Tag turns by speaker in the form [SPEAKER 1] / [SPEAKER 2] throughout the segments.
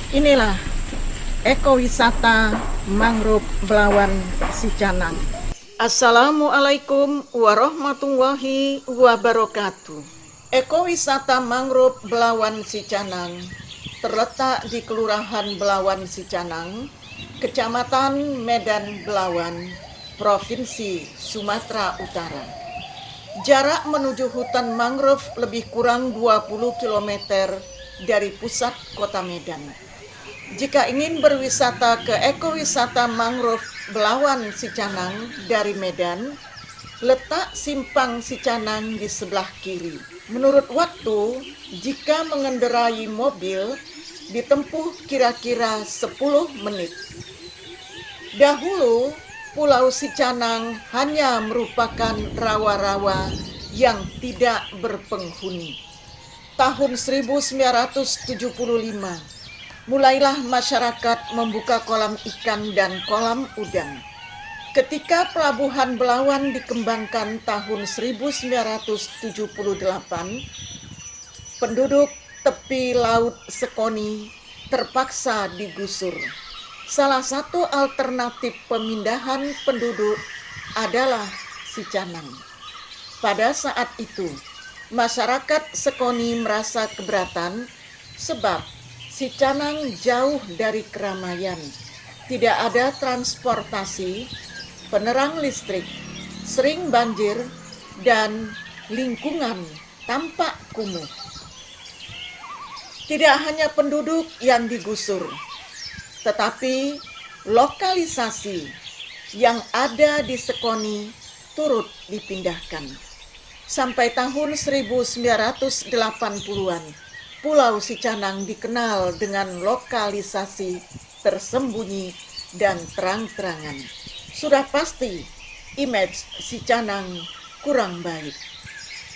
[SPEAKER 1] Inilah ekowisata mangrove Belawan Sicanang. Assalamualaikum warahmatullahi wabarakatuh. Ekowisata mangrove Belawan Sicanang terletak di Kelurahan Belawan Sicanang, Kecamatan Medan Belawan, Provinsi Sumatera Utara. Jarak menuju hutan mangrove lebih kurang 20 km dari pusat kota Medan. Jika ingin berwisata ke ekowisata mangrove Belawan Sicanang dari Medan, letak Simpang Sicanang di sebelah kiri. Menurut waktu, jika mengendarai mobil, ditempuh kira-kira 10 menit. Dahulu, Pulau Sicanang hanya merupakan rawa-rawa yang tidak berpenghuni. Tahun 1975, mulailah masyarakat membuka kolam ikan dan kolam udang. Ketika pelabuhan Belawan dikembangkan tahun 1978, penduduk tepi laut Sekoni terpaksa digusur. Salah satu alternatif pemindahan penduduk adalah Sicanang. Pada saat itu, masyarakat Sekoni merasa keberatan sebab Sicanang jauh dari keramaian, tidak ada transportasi, penerang listrik, sering banjir, dan lingkungan tampak kumuh. Tidak hanya penduduk yang digusur, tetapi lokalisasi yang ada di Sekoni turut dipindahkan. Sampai tahun 1980-an, Pulau Sicanang dikenal dengan lokalisasi tersembunyi dan terang-terangan. Sudah pasti image Sicanang kurang baik.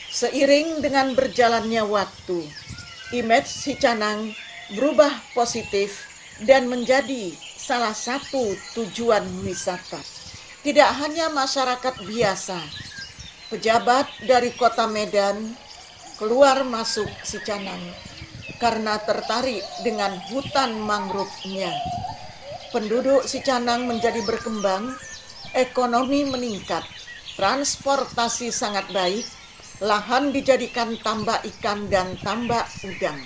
[SPEAKER 1] Seiring dengan berjalannya waktu, image Sicanang berubah positif dan menjadi salah satu tujuan wisata. Tidak hanya masyarakat biasa, pejabat dari kota Medan keluar masuk Sicanang karena tertarik dengan hutan mangrove-nya. Penduduk Sicanang menjadi berkembang, ekonomi meningkat, transportasi sangat baik, lahan dijadikan tambak ikan dan tambak udang.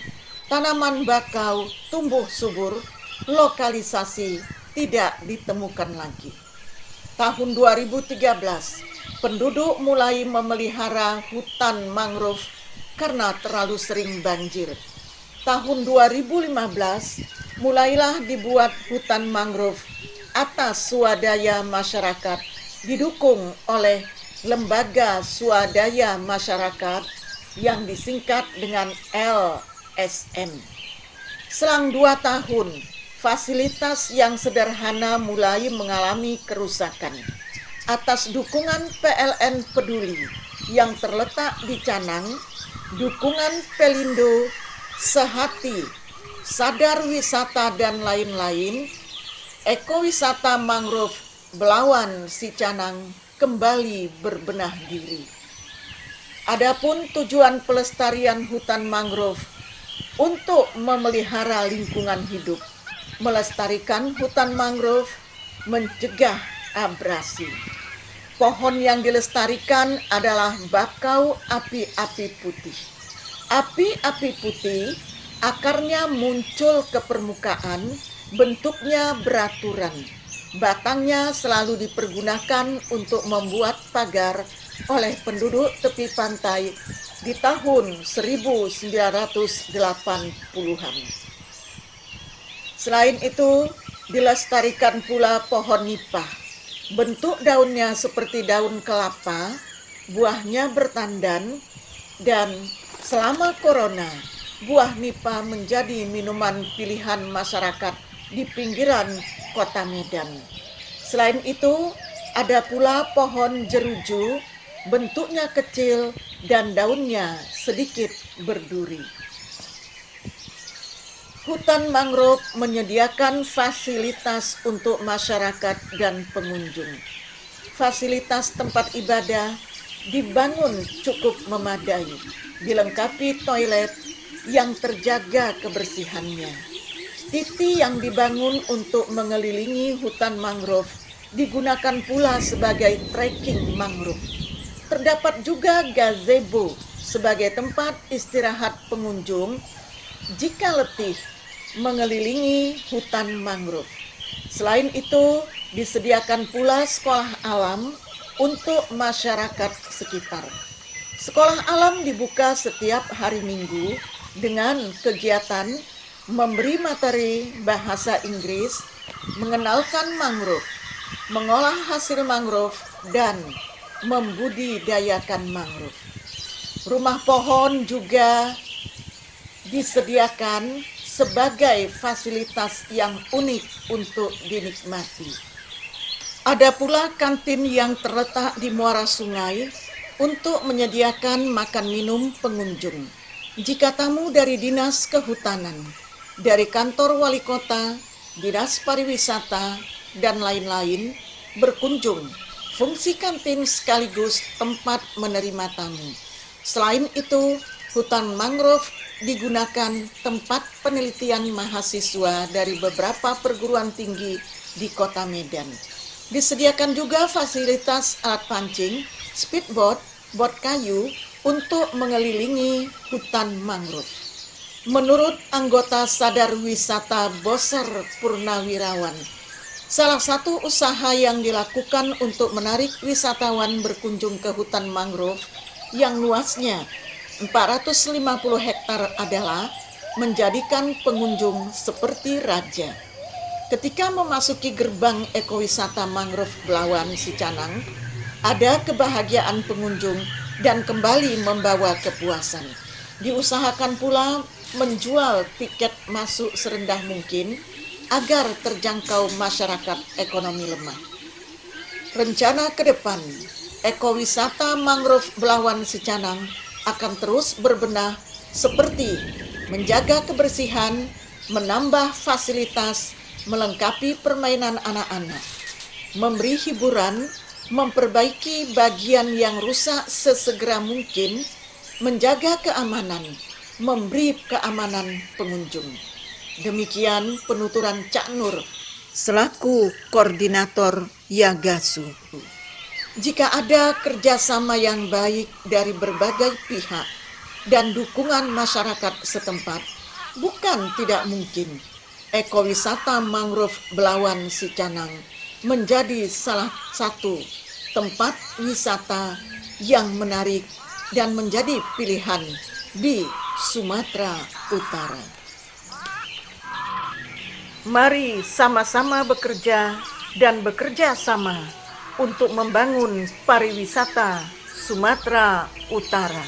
[SPEAKER 1] Tanaman bakau tumbuh subur, lokalisasi tidak ditemukan lagi. Tahun 2013, penduduk mulai memelihara hutan mangrove karena terlalu sering banjir. Tahun 2015, mulailah dibuat hutan mangrove atas swadaya masyarakat didukung oleh Lembaga Swadaya Masyarakat yang disingkat dengan LSM. Selang 2 tahun, fasilitas yang sederhana mulai mengalami kerusakan. Atas dukungan PLN Peduli yang terletak di Canang, dukungan Pelindo, Sehati, Sadar Wisata dan lain-lain, ekowisata mangrove Belawan Sicanang kembali berbenah diri. Adapun tujuan pelestarian hutan mangrove untuk memelihara lingkungan hidup, melestarikan hutan mangrove, mencegah abrasi. Pohon yang dilestarikan adalah bakau api-api putih. Api-api putih akarnya muncul ke permukaan, bentuknya beraturan. Batangnya selalu dipergunakan untuk membuat pagar oleh penduduk tepi pantai di tahun 1980-an. Selain itu, dilestarikan pula pohon nipah. Bentuk daunnya seperti daun kelapa, buahnya bertandan, dan selama corona, buah nipah menjadi minuman pilihan masyarakat di pinggiran kota Medan. Selain itu, ada pula pohon jeruju, bentuknya kecil dan daunnya sedikit berduri. Hutan mangrove menyediakan fasilitas untuk masyarakat dan pengunjung. Fasilitas tempat ibadah dibangun cukup memadai, dilengkapi toilet yang terjaga kebersihannya. Titi yang dibangun untuk mengelilingi hutan mangrove digunakan pula sebagai trekking mangrove. Terdapat juga gazebo sebagai tempat istirahat pengunjung jika letih mengelilingi hutan mangrove. Selain itu, disediakan pula sekolah alam untuk masyarakat sekitar. Sekolah alam dibuka setiap hari Minggu dengan kegiatan memberi materi bahasa Inggris, mengenalkan mangrove, mengolah hasil mangrove, dan membudidayakan mangrove. Rumah pohon juga disediakan sebagai fasilitas yang unik untuk dinikmati. Ada pula kantin yang terletak di muara sungai untuk menyediakan makan minum pengunjung. Jika tamu dari Dinas Kehutanan, dari kantor wali kota, dinas pariwisata, dan lain-lain berkunjung, fungsi kantin sekaligus tempat menerima tamu. Selain itu, hutan mangrove digunakan tempat penelitian mahasiswa dari beberapa perguruan tinggi di Kota Medan. Disediakan juga fasilitas alat pancing, speedboat, bot kayu untuk mengelilingi hutan mangrove. Menurut anggota Sadar Wisata Boser Purnawirawan, salah satu usaha yang dilakukan untuk menarik wisatawan berkunjung ke hutan mangrove yang luasnya 450 hektar adalah menjadikan pengunjung seperti raja. Ketika memasuki gerbang ekowisata mangrove Belawan Sicanang, ada kebahagiaan pengunjung dan kembali membawa kepuasan. Diusahakan pula menjual tiket masuk serendah mungkin agar terjangkau masyarakat ekonomi lemah. Rencana ke depan, ekowisata mangrove Belawan Sicanang akan terus berbenah seperti menjaga kebersihan, menambah fasilitas, melengkapi permainan anak-anak, memberi hiburan, memperbaiki bagian yang rusak sesegera mungkin, menjaga keamanan, memberi keamanan pengunjung. Demikian penuturan Cak Nur selaku koordinator Yagasu. Jika ada kerjasama yang baik dari berbagai pihak dan dukungan masyarakat setempat, bukan tidak mungkin ekowisata mangrove Belawan Sicanang menjadi salah satu tempat wisata yang menarik dan menjadi pilihan di Sumatera Utara. Mari sama-sama bekerja dan bekerja sama untuk membangun pariwisata Sumatera Utara.